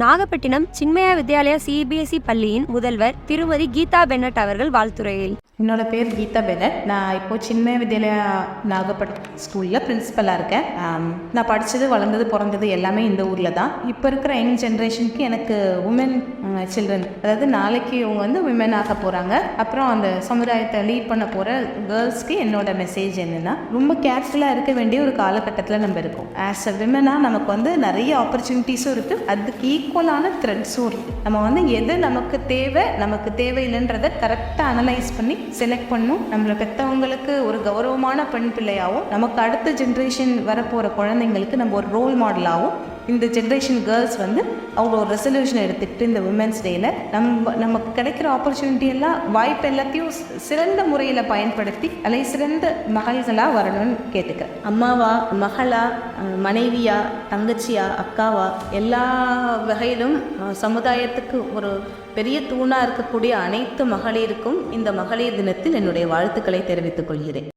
Nagapattinam Chinmaya Vidyalaya CBSE பள்ளியின் முதல்வர் திருமதி கீதா பென்னட் அவர்கள் வாழ்த்துறையில். என்னோட பேர் கீதா பென்னட். நான் இப்போது சின்மயா வித்யாலயா நாகப்பட்டினம் ஸ்கூலில் பிரின்ஸிபலாக இருக்கேன். நான் படித்தது வளர்ந்தது பிறந்தது எல்லாமே இந்த ஊரில் தான். இப்போ இருக்கிற யங் ஜென்ரேஷனுக்கு எனக்கு உமன் சில்ட்ரன், அதாவது நாளைக்கு இவங்க வந்து விமன் ஆக போகிறாங்க, அப்புறம் அந்த சமுதாயத்தை லீட் பண்ண போகிற கேர்ள்ஸ்க்கு என்னோட மெசேஜ் என்னென்னா, ரொம்ப கேர்ஃபுல்லாக இருக்க வேண்டிய ஒரு காலகட்டத்தில் நம்ம இருக்கோம். ஆஸ் அ விமனாக நமக்கு வந்து நிறைய ஆப்பர்ச்சுனிட்டிஸும் இருக்குது, அதுக்கு ஈக்குவலான த்ரெட்ஸும் இருக்குது. நம்ம வந்து எது நமக்கு தேவை நமக்கு தேவையில்லைன்றதை கரெக்டாக அனலைஸ் பண்ணி செலக்ட் பண்ணும். நம்மளை பெற்றவங்களுக்கு ஒரு கௌரவமான பெண் பிள்ளையாகவும், நமக்கு அடுத்த ஜென்ரேஷன் வரப்போகிற குழந்தைங்களுக்கு நம்ம ஒரு ரோல் மாடலாகவும் இந்த ஜென்ரேஷன் கேர்ள்ஸ் வந்து அவங்க ஒரு ரெசல்யூஷன் எடுத்துக்கிட்டு இந்த விமென்ஸ் டேயில் நமக்கு கிடைக்கிற ஆப்பர்ச்சுனிட்டி எல்லாம் வாய்ப்பு எல்லாத்தையும் சிறந்த முறையில் பயன்படுத்தி அதில் சிறந்த மகள்களாக வரணும்னு கேட்டுக்கிறேன். அம்மாவா, மகளா, மனைவியா, தங்கச்சியா, அக்காவா, எல்லா வகையிலும் சமுதாயத்துக்கு ஒரு பெரிய தூணாக இருக்கக்கூடிய அனைத்து மகளிருக்கும் இந்த மகளிர் தினத்தில் என்னுடைய வாழ்த்துக்களை தெரிவித்துக் கொள்கிறேன்.